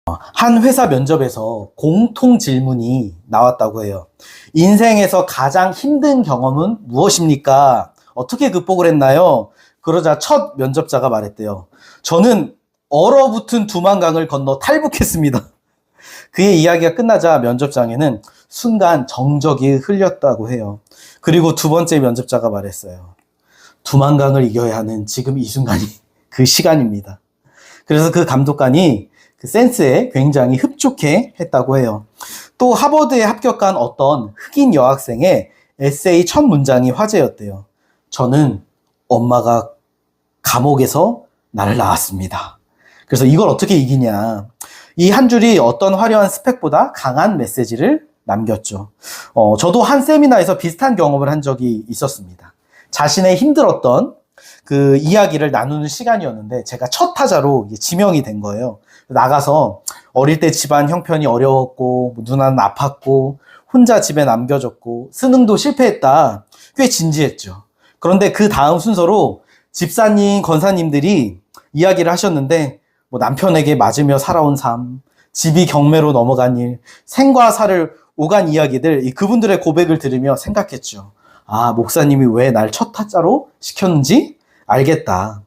한 회사 면접에서 공통 질문이 나왔다고 해요. 인생에서 가장 힘든 경험은 무엇입니까? 어떻게 극복을 했나요? 그러자 첫 면접자가 말했대요. 저는 얼어붙은 두만강을 건너 탈북했습니다. 그의 이야기가 끝나자 면접장에는 순간 정적이 흘렸다고 해요. 그리고 두 번째 면접자가 말했어요. 두만강을 이겨야 하는 지금 이 순간이 그 시간입니다. 그래서 그 감독관이 그 센스에 굉장히 흡족해 했다고 해요. 또 하버드에 합격한 어떤 흑인 여학생의 에세이 첫 문장이 화제였대요. 저는 엄마가 감옥에서 나를 낳았습니다. 그래서 이걸 어떻게 이기냐. 이 한 줄이 어떤 화려한 스펙보다 강한 메시지를 남겼죠. 저도 한 세미나에서 비슷한 경험을 한 적이 있었습니다. 자신의 힘들었던 그 이야기를 나누는 시간이었는데 제가 첫 타자로 지명이 된 거예요. 나가서 어릴 때 집안 형편이 어려웠고 누나는 아팠고 혼자 집에 남겨졌고 수능도 실패했다. 꽤 진지했죠. 그런데 그 다음 순서로 집사님, 권사님들이 이야기를 하셨는데 뭐 남편에게 맞으며 살아온 삶, 집이 경매로 넘어간 일, 생과 사를 오간 이야기들, 그분들의 고백을 들으며 생각했죠. 아, 목사님이 왜 날 첫 타자로 시켰는지 알겠다.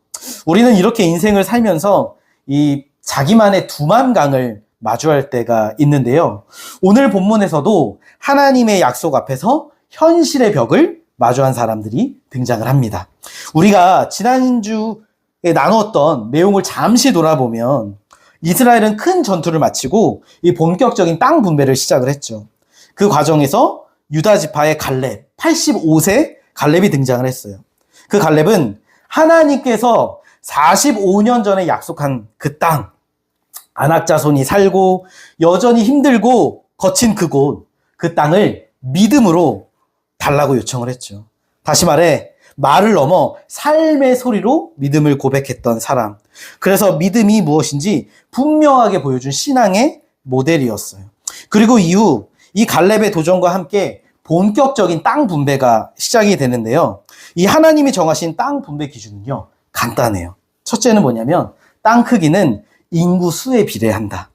우리는 이렇게 인생을 살면서 이 자기만의 두만강을 마주할 때가 있는데요. 오늘 본문에서도 하나님의 약속 앞에서 현실의 벽을 마주한 사람들이 등장을 합니다. 우리가 지난주에 나누었던 내용을 잠시 돌아보면 이스라엘은 큰 전투를 마치고 이 본격적인 땅 분배를 시작을 했죠. 그 과정에서 유다 지파의 갈렙, 85세 갈렙이 등장을 했어요. 그 갈렙은 하나님께서 45년 전에 약속한 그 땅, 아낙 자손이 살고 여전히 힘들고 거친 그곳, 그 땅을 믿음으로 달라고 요청을 했죠. 다시 말해 말을 넘어 삶의 소리로 믿음을 고백했던 사람. 그래서 믿음이 무엇인지 분명하게 보여준 신앙의 모델이었어요. 그리고 이후 이 갈렙의 도전과 함께 본격적인 땅 분배가 시작이 되는데요. 이 하나님이 정하신 땅 분배 기준은요, 간단해요. 첫째는 뭐냐면 땅 크기는 인구 수에 비례한다.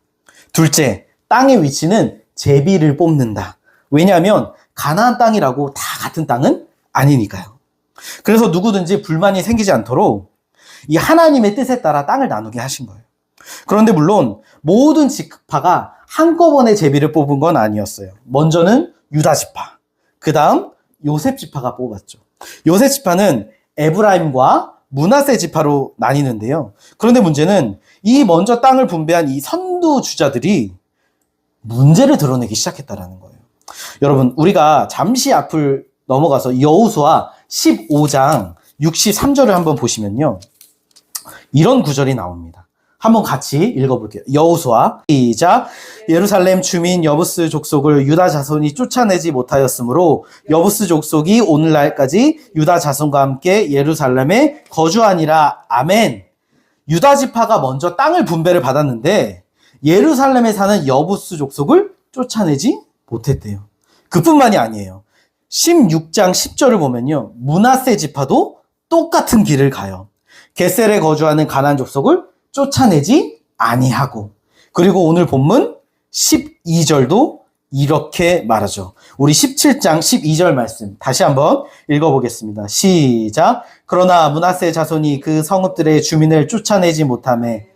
둘째, 땅의 위치는 제비를 뽑는다. 왜냐하면 가나안 땅이라고 다 같은 땅은 아니니까요. 그래서 누구든지 불만이 생기지 않도록 이 하나님의 뜻에 따라 땅을 나누게 하신 거예요. 그런데 물론 모든 지파가 한꺼번에 제비를 뽑은 건 아니었어요. 먼저는 유다 지파, 그 다음 요셉 지파가 뽑았죠. 요셉 지파는 에브라임과 므낫세 지파로 나뉘는데요. 그런데 문제는 이 먼저 땅을 분배한 이 선두주자들이 문제를 드러내기 시작했다는 거예요. 여러분, 우리가 잠시 앞을 넘어가서 여호수아 15장 63절을 한번 보시면요, 이런 구절이 나옵니다. 한번 같이 읽어볼게요. 여호수아 시작. 예루살렘 주민 여부스 족속을 유다 자손이 쫓아내지 못하였으므로 여부스 족속이 오늘날까지 유다 자손과 함께 예루살렘에 거주하니라. 아멘. 유다 지파가 먼저 땅을 분배를 받았는데 예루살렘에 사는 여부스 족속을 쫓아내지 못했대요. 그뿐만이 아니에요. 16장 10절을 보면요, 므낫세 지파도 똑같은 길을 가요. 겟셀에 거주하는 가나안 족속을 쫓아내지 아니하고, 그리고 오늘 본문 12절도 이렇게 말하죠. 우리 17장 12절 말씀 다시 한번 읽어보겠습니다. 시작. 그러나 므낫세 자손이 그 성읍들의 주민을 쫓아내지 못하매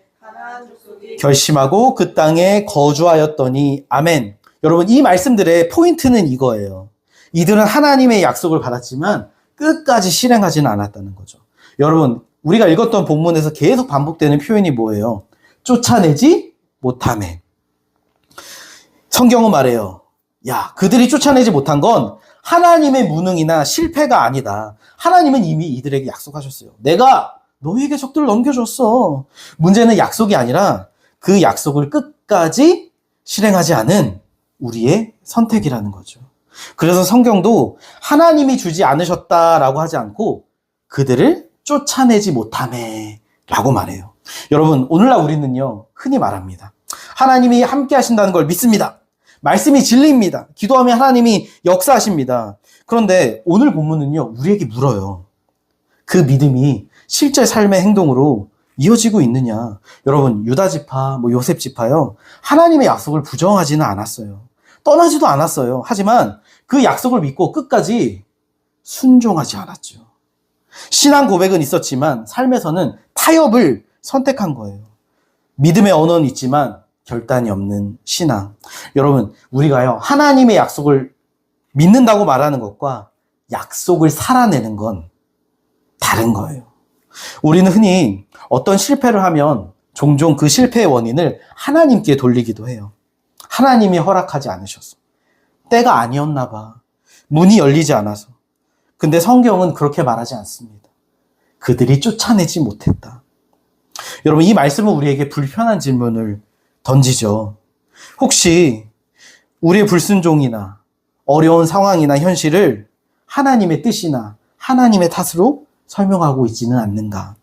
결심하고 그 땅에 거주하였더니. 아멘. 여러분, 이 말씀들의 포인트는 이거예요. 이들은 하나님의 약속을 받았지만 끝까지 실행하지는 않았다는 거죠. 여러분, 우리가 읽었던 본문에서 계속 반복되는 표현이 뭐예요? 쫓아내지 못하매. 성경은 말해요. 야, 그들이 쫓아내지 못한 건 하나님의 무능이나 실패가 아니다. 하나님은 이미 이들에게 약속하셨어요. 내가 너희에게 적들을 넘겨줬어. 문제는 약속이 아니라 그 약속을 끝까지 실행하지 않은 우리의 선택이라는 거죠. 그래서 성경도 하나님이 주지 않으셨다라고 하지 않고 그들을 쫓아내지 못하매 라고 말해요. 여러분, 오늘날 우리는요, 흔히 말합니다. 하나님이 함께 하신다는 걸 믿습니다. 말씀이 진리입니다. 기도하면 하나님이 역사하십니다. 그런데 오늘 본문은요, 우리에게 물어요. 그 믿음이 실제 삶의 행동으로 이어지고 있느냐? 여러분, 유다 지파, 요셉 지파요. 하나님의 약속을 부정하지는 않았어요. 떠나지도 않았어요. 하지만 그 약속을 믿고 끝까지 순종하지 않았죠. 신앙 고백은 있었지만 삶에서는 타협을 선택한 거예요. 믿음의 언어는 있지만 결단이 없는 신앙. 여러분, 우리가요, 하나님의 약속을 믿는다고 말하는 것과 약속을 살아내는 건 다른 거예요. 우리는 흔히 어떤 실패를 하면 종종 그 실패의 원인을 하나님께 돌리기도 해요. 하나님이 허락하지 않으셨어. 때가 아니었나 봐. 문이 열리지 않아서. 근데 성경은 그렇게 말하지 않습니다. 그들이 쫓아내지 못했다. 여러분, 이 말씀은 우리에게 불편한 질문을 던지죠. 혹시 우리의 불순종이나 어려운 상황이나 현실을 하나님의 뜻이나 하나님의 탓으로 설명하고 있지는 않는가?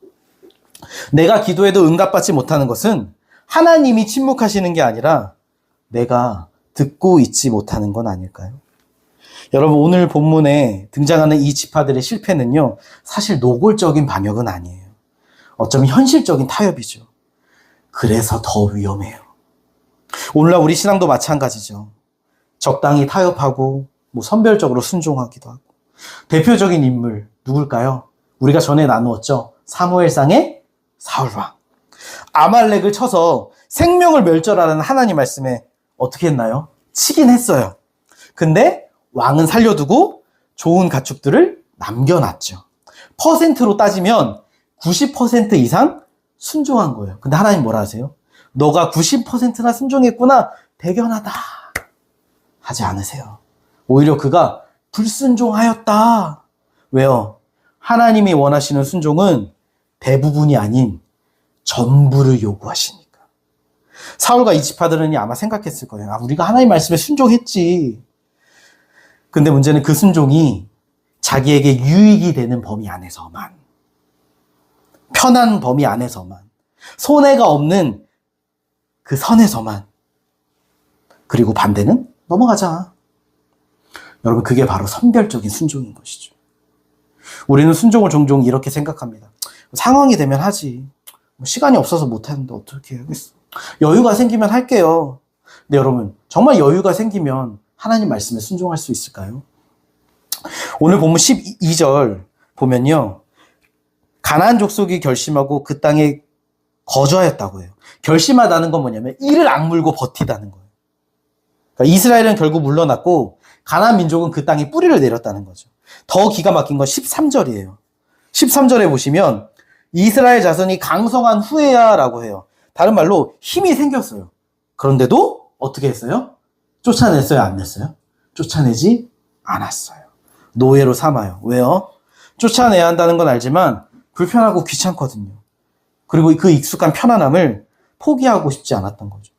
내가 기도해도 응답받지 못하는 것은 하나님이 침묵하시는 게 아니라 내가 듣고 있지 못하는 건 아닐까요? 여러분, 오늘 본문에 등장하는 이 지파들의 실패는요, 사실 노골적인 반역은 아니에요. 어쩌면 현실적인 타협이죠. 그래서 더 위험해요. 오늘날 우리 신앙도 마찬가지죠. 적당히 타협하고 선별적으로 순종하기도 하고. 대표적인 인물 누굴까요? 우리가 전에 나누었죠. 사무엘상의 사울왕. 아말렉을 쳐서 생명을 멸절하라는 하나님 말씀에 어떻게 했나요? 치긴 했어요. 근데 왕은 살려두고 좋은 가축들을 남겨놨죠. 퍼센트로 따지면 90% 이상 순종한 거예요. 근데 하나님 뭐라 하세요? 너가 90%나 순종했구나. 대견하다. 하지 않으세요. 오히려 그가 불순종하였다. 왜요? 하나님이 원하시는 순종은 대부분이 아닌 전부를 요구하시니까. 사울과 이 지파들은 아마 생각했을 거예요. 우리가 하나님 말씀에 순종했지. 근데 문제는 그 순종이 자기에게 유익이 되는 범위 안에서만, 편한 범위 안에서만, 손해가 없는 그 선에서만, 그리고 반대는 넘어가자. 여러분, 그게 바로 선별적인 순종인 것이죠. 우리는 순종을 종종 이렇게 생각합니다. 상황이 되면 하지. 시간이 없어서 못하는데 어떻게 하겠어. 여유가 생기면 할게요. 근데 여러분, 정말 여유가 생기면 하나님 말씀에 순종할 수 있을까요? 오늘 본문 12절 보면요. 가나안 족속이 결심하고 그 땅에 거주하였다고 해요. 결심하다는 건 뭐냐면 이를 악물고 버티다는 거예요. 그러니까 이스라엘은 결국 물러났고 가나안 민족은 그 땅에 뿌리를 내렸다는 거죠. 더 기가 막힌 건 13절이에요. 13절에 보시면 이스라엘 자손이 강성한 후에야 라고 해요. 다른 말로 힘이 생겼어요. 그런데도 어떻게 했어요? 쫓아냈어요? 안 냈어요? 쫓아내지 않았어요. 노예로 삼아요. 왜요? 쫓아내야 한다는 건 알지만 불편하고 귀찮거든요. 그리고 그 익숙한 편안함을 포기하고 싶지 않았던 거죠.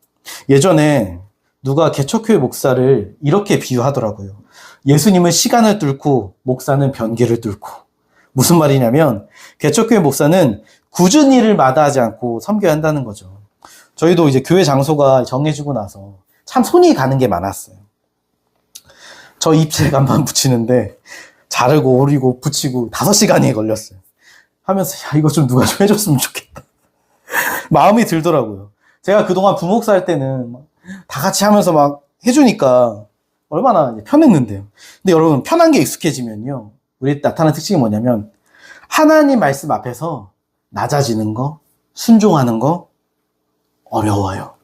예전에 누가 개척교회 목사를 이렇게 비유하더라고요. 예수님은 시간을 뚫고 목사는 변기를 뚫고. 무슨 말이냐면 개척교회 목사는 굳은 일을 마다하지 않고 섬겨야 한다는 거죠. 저희도 이제 교회 장소가 정해지고 나서 참 손이 가는 게 많았어요. 저 입체 간만 붙이는데 자르고 오리고 붙이고 5시간이 걸렸어요. 하면서 이거 좀 누가 좀 해줬으면 좋겠다. 마음이 들더라고요. 제가 그동안 부목사 할 때는 다 같이 하면서 막 해주니까 얼마나 편했는데요. 근데 여러분, 편한 게 익숙해지면요, 우리 나타나는 특징이 뭐냐면 하나님 말씀 앞에서 낮아지는 거, 순종하는 거 어려워요.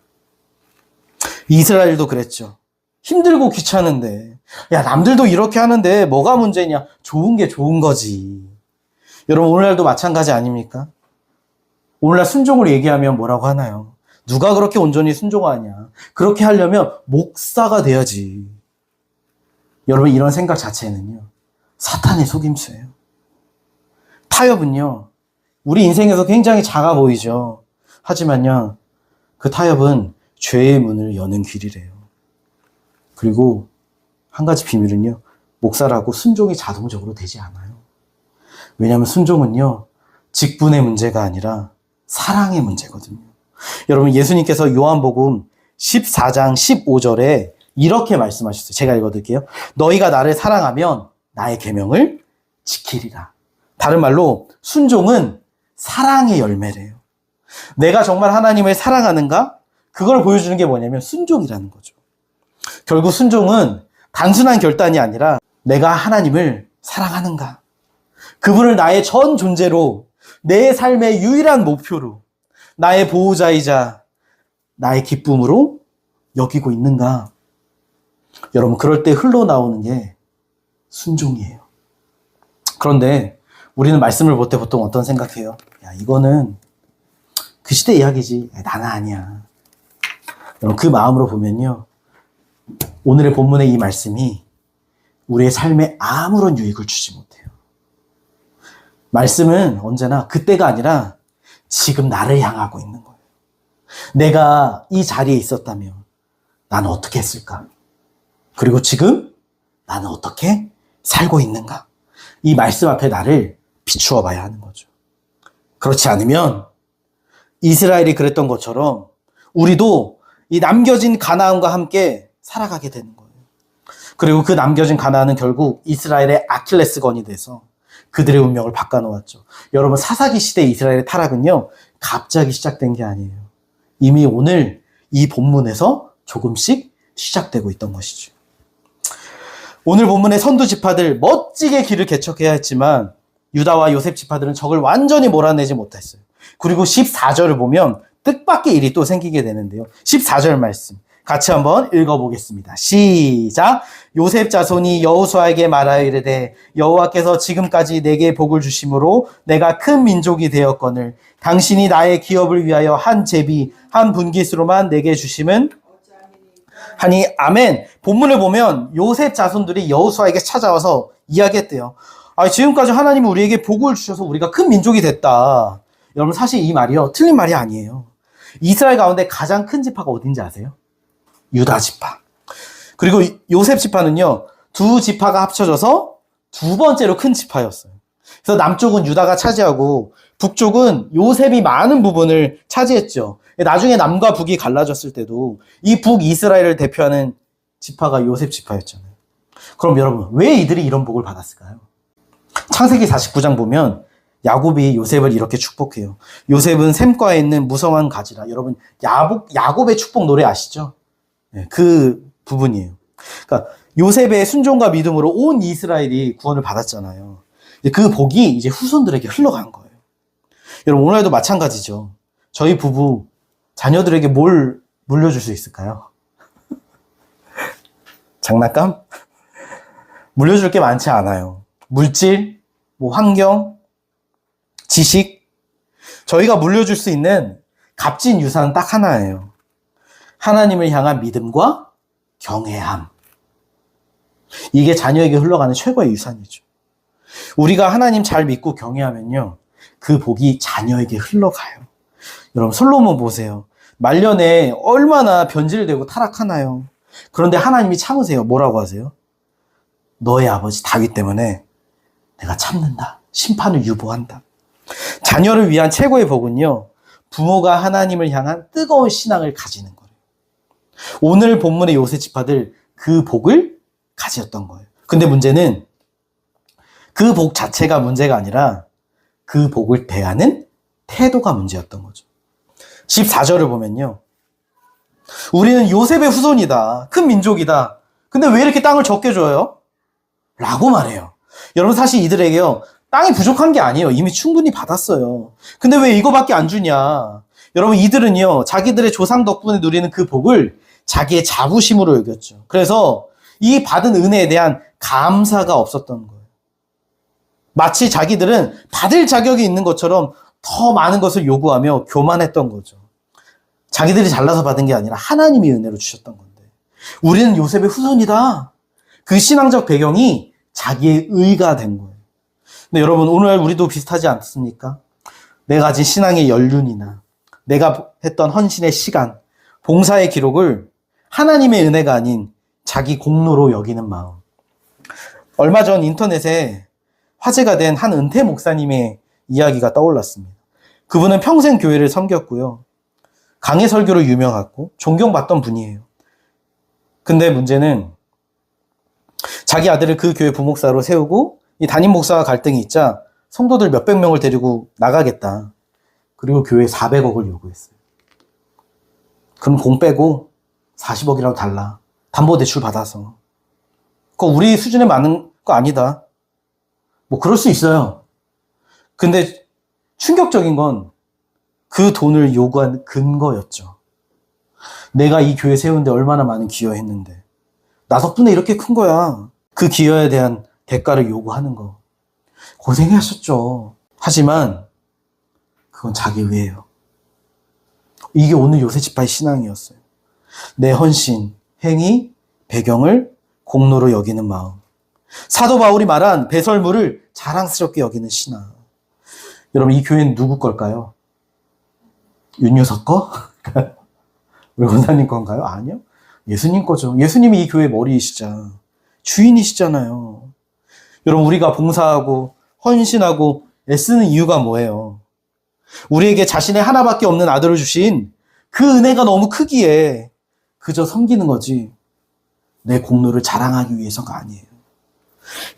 이스라엘도 그랬죠. 힘들고 귀찮은데, 야, 남들도 이렇게 하는데 뭐가 문제냐? 좋은 게 좋은 거지. 여러분, 오늘날도 마찬가지 아닙니까? 오늘날 순종을 얘기하면 뭐라고 하나요? 누가 그렇게 온전히 순종하냐? 그렇게 하려면 목사가 돼야지. 여러분, 이런 생각 자체는요, 사탄의 속임수예요. 타협은요, 우리 인생에서 굉장히 작아 보이죠. 하지만요, 그 타협은 죄의 문을 여는 길이래요. 그리고 한 가지 비밀은요, 목사라고 순종이 자동적으로 되지 않아요. 왜냐하면 순종은요, 직분의 문제가 아니라 사랑의 문제거든요. 여러분, 예수님께서 요한복음 14장 15절에 이렇게 말씀하셨어요. 제가 읽어드릴게요. 너희가 나를 사랑하면 나의 계명을 지키리라. 다른 말로 순종은 사랑의 열매래요. 내가 정말 하나님을 사랑하는가? 그걸 보여주는 게 뭐냐면 순종이라는 거죠. 결국 순종은 단순한 결단이 아니라 내가 하나님을 사랑하는가? 그분을 나의 전 존재로, 내 삶의 유일한 목표로, 나의 보호자이자 나의 기쁨으로 여기고 있는가? 여러분, 그럴 때 흘러나오는 게 순종이에요. 그런데 우리는 말씀을 볼 때 보통 어떤 생각해요? 야, 이거는 그 시대 이야기지. 나는 아니야. 여러분, 그 마음으로 보면요, 오늘의 본문의 이 말씀이 우리의 삶에 아무런 유익을 주지 못해요. 말씀은 언제나 그때가 아니라 지금 나를 향하고 있는 거예요. 내가 이 자리에 있었다면 나는 어떻게 했을까? 그리고 지금 나는 어떻게 살고 있는가? 이 말씀 앞에 나를 비추어 봐야 하는 거죠. 그렇지 않으면 이스라엘이 그랬던 것처럼 우리도 이 남겨진 가나안과 함께 살아가게 되는 거예요. 그리고 그 남겨진 가나안은 결국 이스라엘의 아킬레스건이 돼서 그들의 운명을 바꿔놓았죠. 여러분, 사사기 시대 이스라엘의 타락은요, 갑자기 시작된 게 아니에요. 이미 오늘 이 본문에서 조금씩 시작되고 있던 것이죠. 오늘 본문의 선두 지파들 멋지게 길을 개척해야 했지만 유다와 요셉 지파들은 적을 완전히 몰아내지 못했어요. 그리고 14절을 보면 뜻밖의 일이 또 생기게 되는데요. 14절 말씀 같이 한번 읽어보겠습니다. 시작. 요셉 자손이 여호수아에게 말하여 이르되 여호와께서 지금까지 내게 복을 주심으로 내가 큰 민족이 되었거늘 당신이 나의 기업을 위하여 한 제비 한 분깃으로만 내게 주심은 하니 아멘. 본문을 보면 요셉 자손들이 여호수아에게 찾아와서 이야기했대요. 지금까지 하나님이 우리에게 복을 주셔서 우리가 큰 민족이 됐다. 여러분, 사실 이 말이요, 틀린 말이 아니에요. 이스라엘 가운데 가장 큰 지파가 어딘지 아세요? 유다 지파. 그리고 요셉 지파는요, 두 지파가 합쳐져서 두 번째로 큰 지파였어요. 그래서 남쪽은 유다가 차지하고 북쪽은 요셉이 많은 부분을 차지했죠. 나중에 남과 북이 갈라졌을 때도 이 북이스라엘을 대표하는 지파가 요셉 지파였잖아요. 그럼 여러분, 왜 이들이 이런 복을 받았을까요? 창세기 49장 보면 야곱이 요셉을 이렇게 축복해요. 요셉은 샘가에 있는 무성한 가지라. 여러분, 야곱의 축복 노래 아시죠? 네, 그 부분이에요. 그러니까 요셉의 순종과 믿음으로 온 이스라엘이 구원을 받았잖아요. 그 복이 이제 후손들에게 흘러간 거예요. 여러분, 오늘도 마찬가지죠. 저희 부부 자녀들에게 뭘 물려줄 수 있을까요? 장난감? 물려줄 게 많지 않아요. 물질, 환경, 지식. 저희가 물려줄 수 있는 값진 유산은 딱 하나예요. 하나님을 향한 믿음과 경외함. 이게 자녀에게 흘러가는 최고의 유산이죠. 우리가 하나님 잘 믿고 경외하면요, 그 복이 자녀에게 흘러가요. 여러분, 솔로몬 보세요. 말년에 얼마나 변질되고 타락하나요? 그런데 하나님이 참으세요. 뭐라고 하세요? 너의 아버지 다윗 때문에 내가 참는다. 심판을 유보한다. 자녀를 위한 최고의 복은요, 부모가 하나님을 향한 뜨거운 신앙을 가지는 거예요. 오늘 본문의 요셉 지파들 그 복을 가졌던 거예요. 근데 문제는 그 복 자체가 문제가 아니라 그 복을 대하는 태도가 문제였던 거죠. 14절을 보면요, 우리는 요셉의 후손이다. 큰 민족이다. 근데 왜 이렇게 땅을 적게 줘요? 라고 말해요. 여러분, 사실 이들에게요, 땅이 부족한 게 아니에요. 이미 충분히 받았어요. 근데 왜 이거밖에 안 주냐? 여러분, 이들은요, 자기들의 조상 덕분에 누리는 그 복을 자기의 자부심으로 여겼죠. 그래서 이 받은 은혜에 대한 감사가 없었던 거예요. 마치 자기들은 받을 자격이 있는 것처럼 더 많은 것을 요구하며 교만했던 거죠. 자기들이 잘나서 받은 게 아니라 하나님이 은혜로 주셨던 건데, 우리는 요셉의 후손이다. 그 신앙적 배경이 자기의 의가 된 거예요. 근데 여러분, 오늘 우리도 비슷하지 않습니까? 내가 가진 신앙의 연륜이나 내가 했던 헌신의 시간, 봉사의 기록을 하나님의 은혜가 아닌 자기 공로로 여기는 마음. 얼마 전 인터넷에 화제가 된 한 은퇴 목사님의 이야기가 떠올랐습니다. 그분은 평생 교회를 섬겼고요, 강해 설교로 유명하고 존경받던 분이에요. 근데 문제는 자기 아들을 그 교회 부목사로 세우고 이 담임 목사와 갈등이 있자 성도들 몇백 명을 데리고 나가겠다. 그리고 교회에 400억을 요구했어요. 그럼 공 빼고 40억이라도 달라. 담보대출 받아서. 그거 우리 수준에 맞는 거 아니다. 뭐 그럴 수 있어요. 근데 충격적인 건 그 돈을 요구한 근거였죠. 내가 이 교회 세우는데 얼마나 많은 기여했는데 나 덕분에 이렇게 큰 거야. 그 기여에 대한 대가를 요구하는 거. 고생하셨죠. 하지만 그건 자기 의예요. 이게 오늘 요셉지파의 신앙이었어요. 내 헌신, 행위, 배경을 공로로 여기는 마음. 사도 바울이 말한 배설물을 자랑스럽게 여기는 신앙. 여러분, 이 교회는 누구 걸까요? 윤유석 거? 우리 원사님 건가요? 아니요. 예수님 거죠. 예수님이 이 교회의 머리이시자. 주인이시잖아요. 여러분, 우리가 봉사하고 헌신하고 애쓰는 이유가 뭐예요? 우리에게 자신의 하나밖에 없는 아들을 주신 그 은혜가 너무 크기에 그저 섬기는 거지 내 공로를 자랑하기 위해서가 아니에요.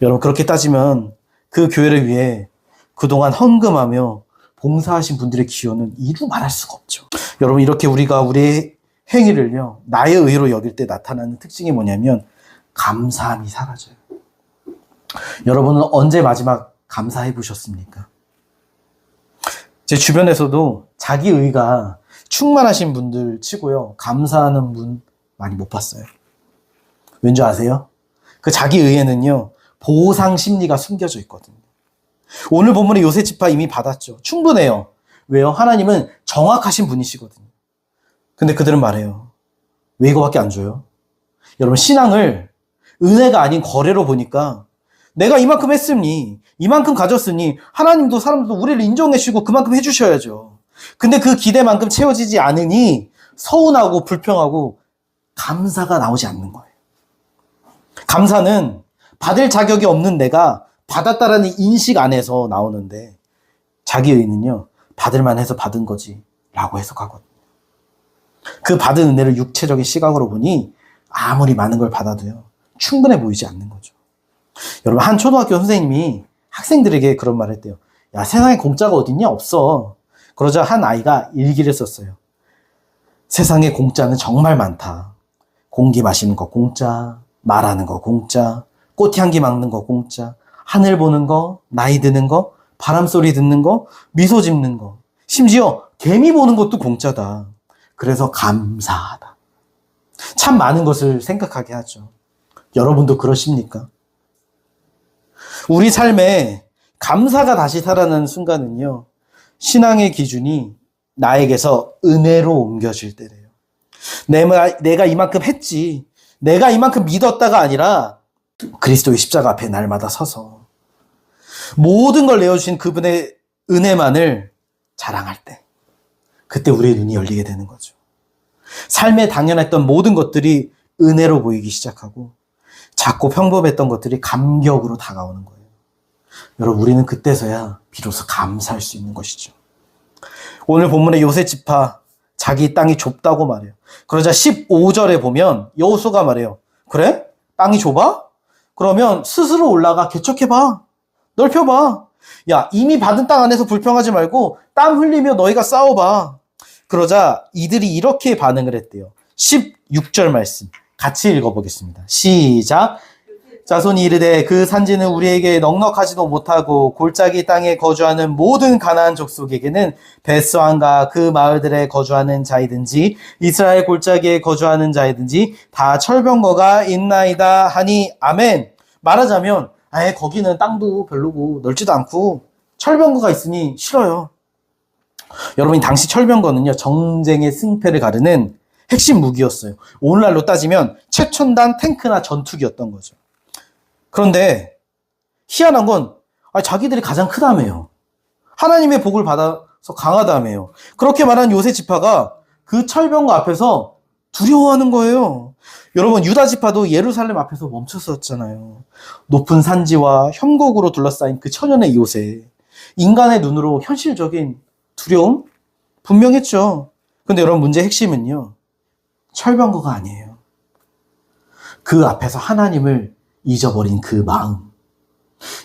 여러분, 그렇게 따지면 그 교회를 위해 그동안 헌금하며 봉사하신 분들의 기여는 이루 말할 수가 없죠. 여러분, 이렇게 우리가 우리의 행위를요, 나의 의로 여길 때 나타나는 특징이 뭐냐면 감사함이 사라져요. 여러분은 언제 마지막 감사해 보셨습니까? 제 주변에서도 자기 의가 충만하신 분들 치고요, 감사하는 분 많이 못 봤어요. 왠지 아세요? 그 자기 의에는요, 보상 심리가 숨겨져 있거든요. 오늘 본문의 요셉지파 이미 받았죠. 충분해요. 왜요? 하나님은 정확하신 분이시거든요. 근데 그들은 말해요. 왜 이거밖에 안 줘요? 여러분, 신앙을 은혜가 아닌 거래로 보니까 내가 이만큼 했으니, 이만큼 가졌으니 하나님도 사람도 우리를 인정해 주시고 그만큼 해주셔야죠. 근데 그 기대만큼 채워지지 않으니 서운하고 불평하고 감사가 나오지 않는 거예요. 감사는 받을 자격이 없는 내가 받았다라는 인식 안에서 나오는데, 자기의는요, 받을만 해서 받은 거지 라고 해석하거든요. 그 받은 은혜를 육체적인 시각으로 보니 아무리 많은 걸 받아도요, 충분해 보이지 않는 거죠. 여러분, 한 초등학교 선생님이 학생들에게 그런 말을 했대요. 야, 세상에 공짜가 어딨냐? 없어. 그러자 한 아이가 일기를 썼어요. 세상에 공짜는 정말 많다. 공기 마시는 거 공짜, 말하는 거 공짜, 꽃향기 맡는 거 공짜, 하늘 보는 거, 나이 드는 거, 바람 소리 듣는 거, 미소 짓는 거, 심지어 개미 보는 것도 공짜다. 그래서 감사하다. 참 많은 것을 생각하게 하죠. 여러분도 그러십니까? 우리 삶에 감사가 다시 살아나는 순간은요, 신앙의 기준이 나에게서 은혜로 옮겨질 때래요. 내가 이만큼 했지, 내가 이만큼 믿었다가 아니라 그리스도의 십자가 앞에 날마다 서서 모든 걸 내어주신 그분의 은혜만을 자랑할 때, 그때 우리의 눈이 열리게 되는 거죠. 삶에 당연했던 모든 것들이 은혜로 보이기 시작하고 작고 평범했던 것들이 감격으로 다가오는 거예요. 여러분, 우리는 그때서야 비로소 감사할 수 있는 것이죠. 오늘 본문의 요셉지파, 자기 땅이 좁다고 말해요. 그러자 15절에 보면 여호수아가 말해요. 그래? 땅이 좁아? 그러면 스스로 올라가 개척해봐. 넓혀봐. 야, 이미 받은 땅 안에서 불평하지 말고 땀 흘리며 너희가 싸워봐. 그러자 이들이 이렇게 반응을 했대요. 16절 말씀 같이 읽어보겠습니다. 시작. 자손이 이르되 그 산지는 우리에게 넉넉하지도 못하고 골짜기 땅에 거주하는 모든 가나안 족속에게는 벳수안과 그 마을들에 거주하는 자이든지 이스라엘 골짜기에 거주하는 자이든지 다 철병거가 있나이다 하니 아멘. 말하자면 아예 거기는 땅도 별로고 넓지도 않고 철병거가 있으니 싫어요. 여러분, 당시 철병거는요, 정쟁의 승패를 가르는 핵심 무기였어요. 오늘날로 따지면 최첨단 탱크나 전투기였던 거죠. 그런데 희한한 건 자기들이 가장 크다며요. 하나님의 복을 받아서 강하다며요. 그렇게 말한 요셉 지파가 그 철병거 앞에서 두려워하는 거예요. 여러분, 유다 지파도 예루살렘 앞에서 멈췄었잖아요. 높은 산지와 협곡으로 둘러싸인 그 천연의 요새, 인간의 눈으로 현실적인 두려움? 분명했죠. 근데 여러분, 문제의 핵심은요, 철병거가 아니에요. 그 앞에서 하나님을 잊어버린 그 마음.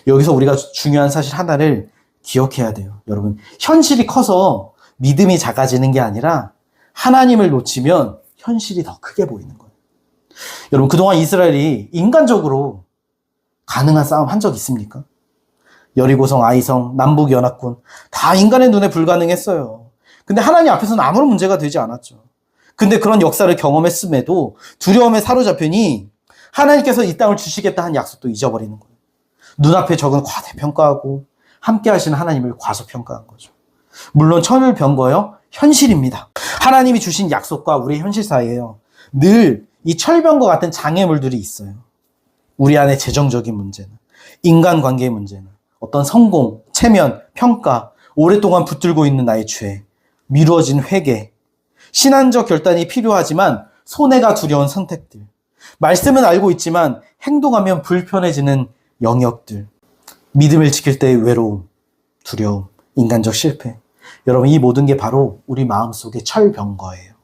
여기서 우리가 중요한 사실 하나를 기억해야 돼요. 여러분, 현실이 커서 믿음이 작아지는 게 아니라 하나님을 놓치면 현실이 더 크게 보이는 거예요. 여러분, 그동안 이스라엘이 인간적으로 가능한 싸움 한 적 있습니까? 여리고성, 아이성, 남북연합군 다 인간의 눈에 불가능했어요. 근데 하나님 앞에서는 아무런 문제가 되지 않았죠. 근데 그런 역사를 경험했음에도 두려움에 사로잡히니 하나님께서 이 땅을 주시겠다 한 약속도 잊어버리는 거예요. 눈앞에 적은 과대평가하고 함께 하시는 하나님을 과소평가한 거죠. 물론 철병거요, 현실입니다. 하나님이 주신 약속과 우리의 현실 사이에요, 늘 이 철병거 같은 장애물들이 있어요. 우리 안에 재정적인 문제나 인간관계의 문제나 어떤 성공, 체면, 평가, 오랫동안 붙들고 있는 나의 죄, 미루어진 회개, 신앙적 결단이 필요하지만 손해가 두려운 선택들, 말씀은 알고 있지만 행동하면 불편해지는 영역들, 믿음을 지킬 때의 외로움, 두려움, 인간적 실패. 여러분, 이 모든 게 바로 우리 마음속의 철병거예요.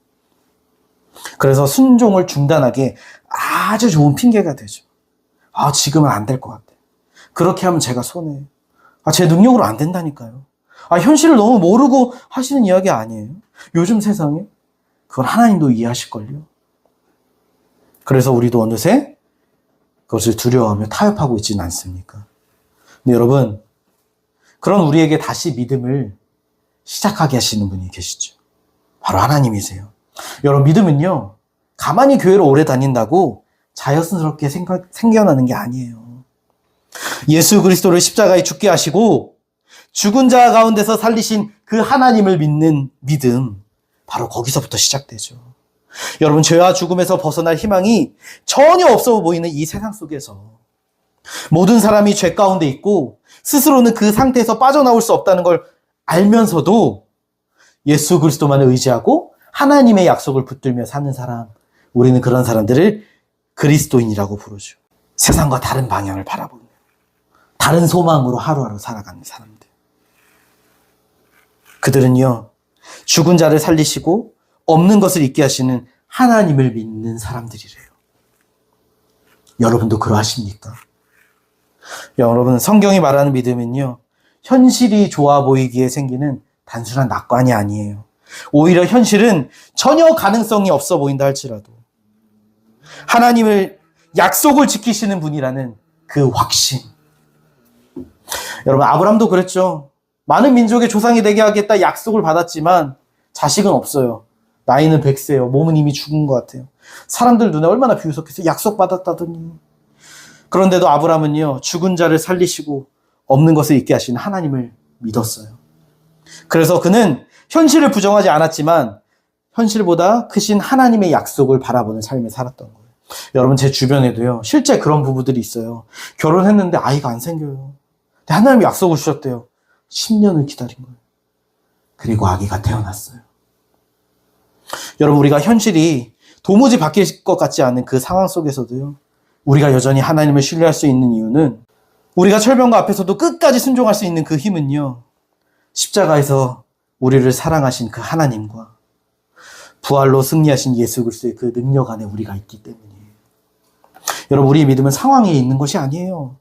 그래서 순종을 중단하기에 아주 좋은 핑계가 되죠. 지금은 안 될 것 같아. 그렇게 하면 제가 손해예요. 제 능력으로 안 된다니까요. 현실을 너무 모르고 하시는 이야기 아니에요. 요즘 세상에 그건 하나님도 이해하실걸요. 그래서 우리도 어느새 그것을 두려워하며 타협하고 있지는 않습니까? 근데 여러분, 그런 우리에게 다시 믿음을 시작하게 하시는 분이 계시죠. 바로 하나님이세요. 여러분, 믿음은요, 가만히 교회를 오래 다닌다고 자연스럽게 생겨나는 게 아니에요. 예수 그리스도를 십자가에 죽게 하시고 죽은 자 가운데서 살리신 그 하나님을 믿는 믿음, 바로 거기서부터 시작되죠. 여러분, 죄와 죽음에서 벗어날 희망이 전혀 없어 보이는 이 세상 속에서 모든 사람이 죄 가운데 있고 스스로는 그 상태에서 빠져나올 수 없다는 걸 알면서도 예수 그리스도만을 의지하고 하나님의 약속을 붙들며 사는 사람, 우리는 그런 사람들을 그리스도인이라고 부르죠. 세상과 다른 방향을 바라보며 다른 소망으로 하루하루 살아가는 사람들. 그들은요, 죽은 자를 살리시고 없는 것을 있게 하시는 하나님을 믿는 사람들이래요. 여러분도 그러하십니까? 여러분, 성경이 말하는 믿음은요, 현실이 좋아 보이기에 생기는 단순한 낙관이 아니에요. 오히려 현실은 전혀 가능성이 없어 보인다 할지라도 하나님을 약속을 지키시는 분이라는 그 확신. 여러분, 아브라함도 그랬죠. 많은 민족의 조상이 되게 하겠다 약속을 받았지만 자식은 없어요. 나이는 100세예요. 몸은 이미 죽은 것 같아요. 사람들 눈에 얼마나 비웃었겠어요. 약속받았다더니. 그런데도 아브라함은요, 죽은 자를 살리시고 없는 것을 있게 하시는 하나님을 믿었어요. 그래서 그는 현실을 부정하지 않았지만 현실보다 크신 하나님의 약속을 바라보는 삶을 살았던 거예요. 여러분, 제 주변에도요, 실제 그런 부부들이 있어요. 결혼했는데 아이가 안 생겨요. 근데 하나님이 약속을 주셨대요. 10년을 기다린 거예요. 그리고 아기가 태어났어요. 여러분, 우리가 현실이 도무지 바뀔 것 같지 않은 그 상황 속에서도요, 우리가 여전히 하나님을 신뢰할 수 있는 이유는, 우리가 철병과 앞에서도 끝까지 순종할 수 있는 그 힘은요, 십자가에서 우리를 사랑하신 그 하나님과 부활로 승리하신 예수 그리스도의 그 능력 안에 우리가 있기 때문이에요. 여러분, 우리의 믿음은 상황에 있는 것이 아니에요.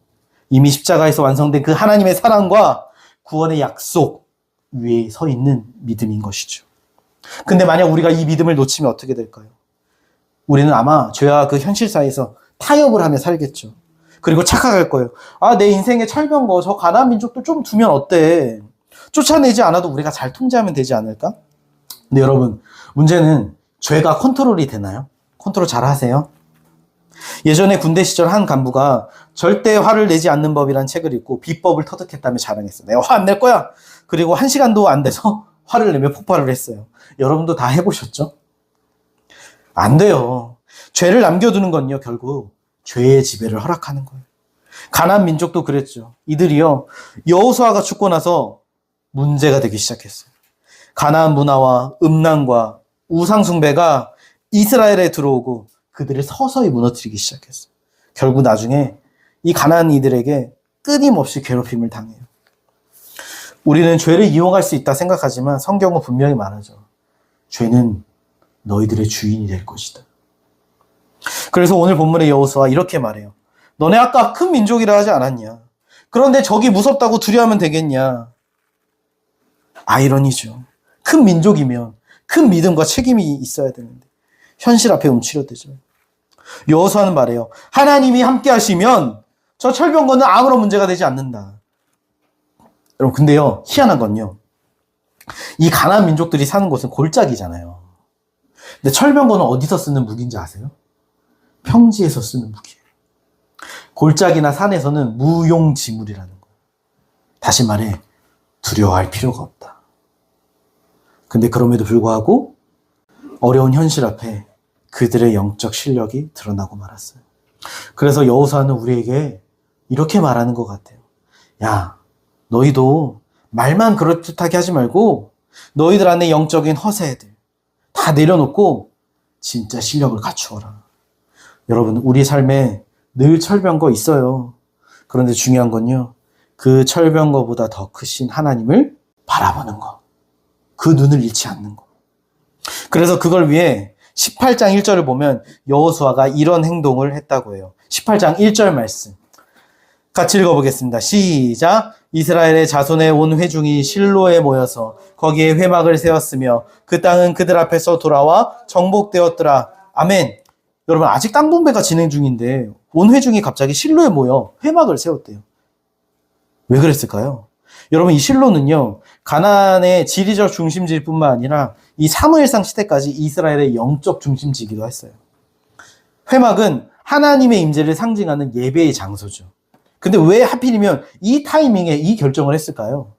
이미 십자가에서 완성된 그 하나님의 사랑과 구원의 약속 위에 서 있는 믿음인 것이죠. 근데 만약 우리가 이 믿음을 놓치면 어떻게 될까요? 우리는 아마 죄와 그 현실 사이에서 타협을 하며 살겠죠. 그리고 착각할 거예요. 내 인생의 철병거, 저 가나안 민족도 좀 두면 어때? 쫓아내지 않아도 우리가 잘 통제하면 되지 않을까? 근데 여러분, 문제는 죄가 컨트롤이 되나요? 컨트롤 잘 하세요? 예전에 군대 시절 한 간부가 절대 화를 내지 않는 법이라는 책을 읽고 비법을 터득했다며 자랑했어요. 내가 화 안 낼 거야. 그리고 1시간도 안 돼서 화를 내며 폭발을 했어요. 여러분도 다 해보셨죠? 안 돼요. 죄를 남겨두는 건요, 결국 죄의 지배를 허락하는 거예요. 가나안 민족도 그랬죠. 이들이요, 여호수아가 죽고 나서 문제가 되기 시작했어요. 가나안 문화와 음란과 우상숭배가 이스라엘에 들어오고 그들을 서서히 무너뜨리기 시작했어요. 결국 나중에 이 가나안 이들에게 끊임없이 괴롭힘을 당해요. 우리는 죄를 이용할 수 있다 생각하지만 성경은 분명히 말하죠. 죄는 너희들의 주인이 될 것이다. 그래서 오늘 본문의 여호수아가 이렇게 말해요. 너네 아까 큰 민족이라 하지 않았냐? 그런데 적이 무섭다고 두려워하면 되겠냐? 아이러니죠. 큰 민족이면 큰 믿음과 책임이 있어야 되는데 현실 앞에 움츠려들죠. 여호수아는 말해요. 하나님이 함께 하시면 저 철병거는 아무런 문제가 되지 않는다. 여러분, 근데요, 희한한 건요, 이 가나안 민족들이 사는 곳은 골짜기잖아요. 근데 철병거는 어디서 쓰는 무기인지 아세요? 평지에서 쓰는 무기예요. 골짜기나 산에서는 무용지물이라는 거예요. 다시 말해, 두려워할 필요가 없다. 근데 그럼에도 불구하고 어려운 현실 앞에 그들의 영적 실력이 드러나고 말았어요. 그래서 여호수아는 우리에게 이렇게 말하는 것 같아요. 야, 너희도 말만 그럴듯하게 하지 말고 너희들 안에 영적인 허세들 다 내려놓고 진짜 실력을 갖추어라. 여러분, 우리 삶에 늘 철병거 있어요. 그런데 중요한 건요, 그 철병거보다 더 크신 하나님을 바라보는 것, 그 눈을 잃지 않는 것. 그래서 그걸 위해 18장 1절을 보면 여호수아가 이런 행동을 했다고 해요. 18장 1절 말씀 같이 읽어보겠습니다. 시작. 이스라엘의 자손의 온 회중이 실로에 모여서 거기에 회막을 세웠으며 그 땅은 그들 앞에서 돌아와 정복되었더라. 아멘. 여러분, 아직 땅 분배가 진행 중인데 온 회중이 갑자기 실로에 모여 회막을 세웠대요. 왜 그랬을까요? 여러분, 이 실로는요, 가나안의 지리적 중심지일 뿐만 아니라 이 사무엘상 시대까지 이스라엘의 영적 중심지이기도 했어요. 회막은 하나님의 임재를 상징하는 예배의 장소죠. 근데 왜 하필이면 이 타이밍에 이 결정을 했을까요?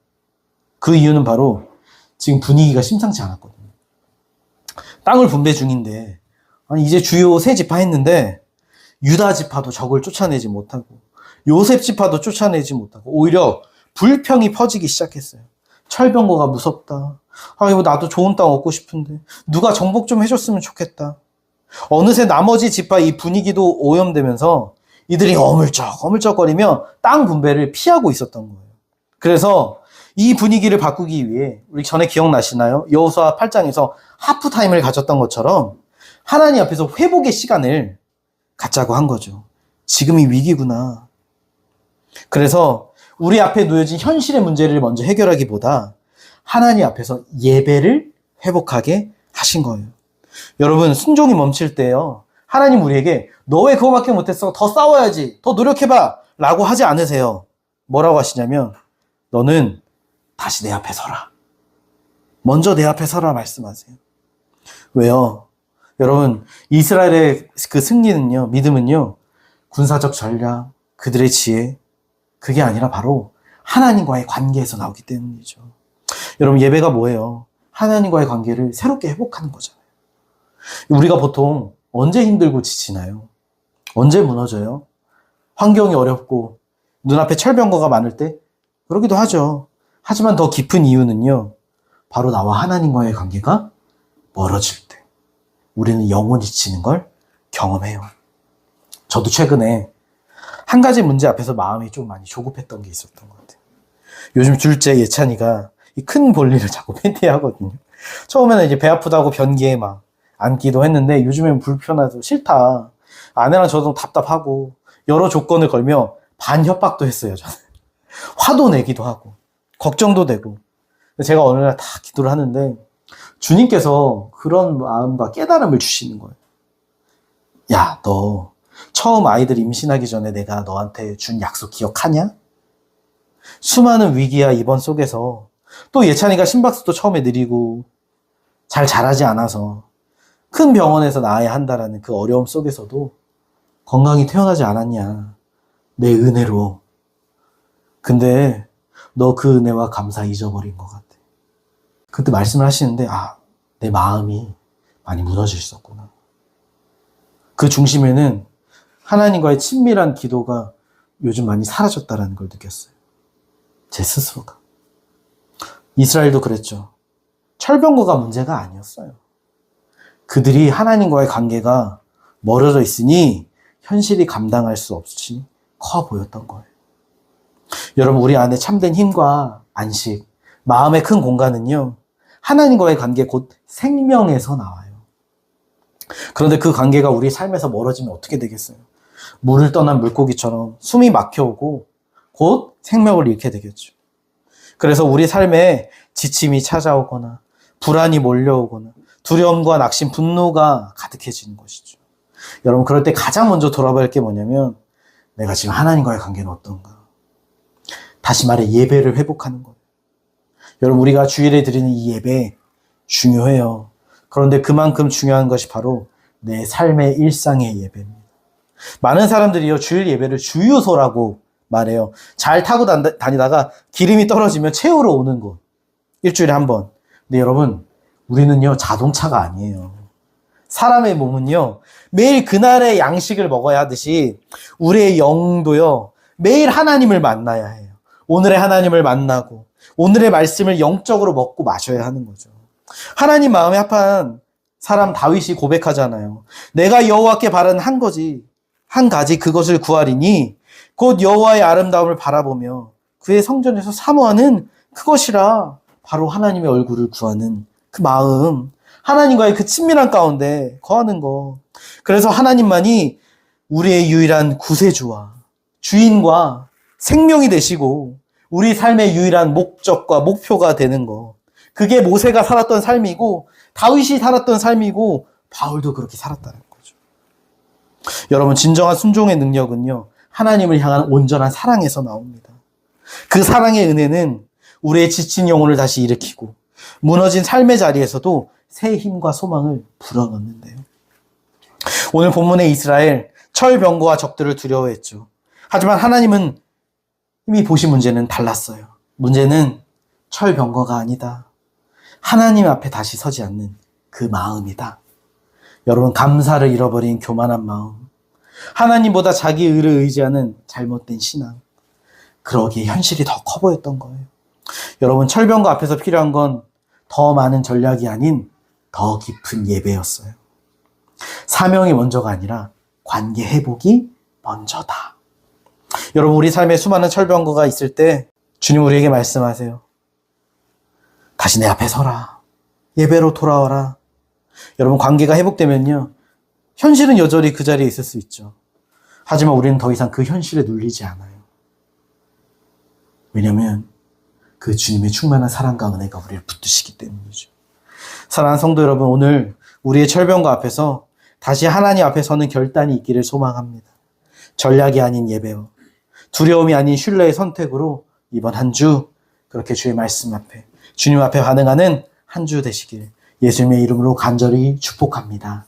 그 이유는 바로 지금 분위기가 심상치 않았거든요. 땅을 분배 중인데, 아니, 이제 주요 세 지파 했는데 유다 지파도 적을 쫓아내지 못하고 요셉 지파도 쫓아내지 못하고 오히려 불평이 퍼지기 시작했어요. 철병거가 무섭다. 이거 나도 좋은 땅 얻고 싶은데 누가 정복 좀 해줬으면 좋겠다. 어느새 나머지 지파 이 분위기도 오염되면서 이들이 어물쩍어물쩍거리며 땅 분배를 피하고 있었던 거예요. 그래서 이 분위기를 바꾸기 위해 우리 전에 기억나시나요? 여호수아 8장에서 하프타임을 가졌던 것처럼 하나님 앞에서 회복의 시간을 갖자고 한 거죠. 지금이 위기구나. 그래서 우리 앞에 놓여진 현실의 문제를 먼저 해결하기보다 하나님 앞에서 예배를 회복하게 하신 거예요. 여러분, 순종이 멈출 때요, 하나님 우리에게 너 왜 그거밖에 못했어? 더 싸워야지. 더 노력해봐. 라고 하지 않으세요. 뭐라고 하시냐면 너는 다시 내 앞에 서라. 먼저 내 앞에 서라 말씀하세요. 왜요? 여러분, 이스라엘의 그 승리는요, 믿음은요, 군사적 전략, 그들의 지혜, 그게 아니라 바로 하나님과의 관계에서 나오기 때문이죠. 여러분, 예배가 뭐예요? 하나님과의 관계를 새롭게 회복하는 거잖아요. 우리가 보통 언제 힘들고 지치나요? 언제 무너져요? 환경이 어렵고 눈앞에 철병거가 많을 때 그러기도 하죠. 하지만 더 깊은 이유는요, 바로 나와 하나님과의 관계가 멀어질 때 우리는 영원히 지치는 걸 경험해요. 저도 최근에 한 가지 문제 앞에서 마음이 좀 많이 조급했던 게 있었던 것 같아요. 요즘 둘째 예찬이가 이 큰 볼일을 자꾸 팬티하거든요. 처음에는 이제 배 아프다고 변기에 막 앉기도 했는데 요즘엔 불편해서 싫다. 아내랑 저도 답답하고 여러 조건을 걸며 반협박도 했어요, 저는. 화도 내기도 하고 걱정도 되고. 제가 어느 날 다 기도를 하는데 주님께서 그런 마음과 깨달음을 주시는 거예요. 야, 너 처음 아이들 임신하기 전에 내가 너한테 준 약속 기억하냐? 수많은 위기와 입원 속에서 또 예찬이가 심박수도 처음에 느리고 잘 자라지 않아서 큰 병원에서 낳아야 한다라는 그 어려움 속에서도 건강히 태어나지 않았냐? 내 은혜로. 근데 너 그 은혜와 감사 잊어버린 것 같아. 그때 말씀을 하시는데 내 마음이 많이 무너져 있었구나. 그 중심에는 하나님과의 친밀한 기도가 요즘 많이 사라졌다는 걸 느꼈어요. 제 스스로가. 이스라엘도 그랬죠. 철병거가 문제가 아니었어요. 그들이 하나님과의 관계가 멀어져 있으니 현실이 감당할 수 없이 커 보였던 거예요. 여러분, 우리 안에 참된 힘과 안식, 마음의 큰 공간은요, 하나님과의 관계 곧 생명에서 나와요. 그런데 그 관계가 우리 삶에서 멀어지면 어떻게 되겠어요? 물을 떠난 물고기처럼 숨이 막혀오고 곧 생명을 잃게 되겠죠. 그래서 우리 삶에 지침이 찾아오거나 불안이 몰려오거나 두려움과 낙심, 분노가 가득해지는 것이죠. 여러분, 그럴 때 가장 먼저 돌아봐야 할 게 뭐냐면 내가 지금 하나님과의 관계는 어떤가? 다시 말해 예배를 회복하는 거예요. 여러분, 우리가 주일에 드리는 이 예배 중요해요. 그런데 그만큼 중요한 것이 바로 내 삶의 일상의 예배입니다. 많은 사람들이요, 주일 예배를 주유소라고 말해요. 잘 타고 다니다가 기름이 떨어지면 채우러 오는 곳. 일주일에 한 번. 근데 여러분, 우리는요, 자동차가 아니에요. 사람의 몸은요, 매일 그날의 양식을 먹어야 하듯이 우리의 영도요, 매일 하나님을 만나야 해요. 오늘의 하나님을 만나고 오늘의 말씀을 영적으로 먹고 마셔야 하는 거죠. 하나님 마음에 합한 사람 다윗이 고백하잖아요. 내가 여호와께 바라는 한 가지 그것을 구하리니 곧 여호와의 아름다움을 바라보며 그의 성전에서 사모하는 그것이라. 바로 하나님의 얼굴을 구하는 그 마음, 하나님과의 그 친밀한 가운데 거하는 거. 그래서 하나님만이 우리의 유일한 구세주와 주인과 생명이 되시고 우리 삶의 유일한 목적과 목표가 되는 거. 그게 모세가 살았던 삶이고 다윗이 살았던 삶이고 바울도 그렇게 살았다는 거죠. 여러분, 진정한 순종의 능력은요, 하나님을 향한 온전한 사랑에서 나옵니다. 그 사랑의 은혜는 우리의 지친 영혼을 다시 일으키고 무너진 삶의 자리에서도 새 힘과 소망을 불어넣는데요. 오늘 본문의 이스라엘, 철병거와 적들을 두려워했죠. 하지만 하나님은 이미 보신 문제는 달랐어요. 문제는 철병거가 아니다. 하나님 앞에 다시 서지 않는 그 마음이다. 여러분, 감사를 잃어버린 교만한 마음, 하나님보다 자기 의를 의지하는 잘못된 신앙, 그러기에 현실이 더 커 보였던 거예요. 여러분, 철병거 앞에서 필요한 건 더 많은 전략이 아닌 더 깊은 예배였어요. 사명이 먼저가 아니라 관계 회복이 먼저다. 여러분, 우리 삶에 수많은 철병거가 있을 때 주님 우리에게 말씀하세요. 다시 내 앞에 서라. 예배로 돌아와라. 여러분, 관계가 회복되면요, 현실은 여전히 그 자리에 있을 수 있죠. 하지만 우리는 더 이상 그 현실에 눌리지 않아요. 왜냐하면 그 주님의 충만한 사랑과 은혜가 우리를 붙드시기 때문이죠. 사랑하는 성도 여러분, 오늘 우리의 철병거 앞에서 다시 하나님 앞에 서는 결단이 있기를 소망합니다. 전략이 아닌 예배와 두려움이 아닌 신뢰의 선택으로 이번 한 주 그렇게 주의 말씀 앞에, 주님 앞에 반응하는 한 주 되시길 예수님의 이름으로 간절히 축복합니다.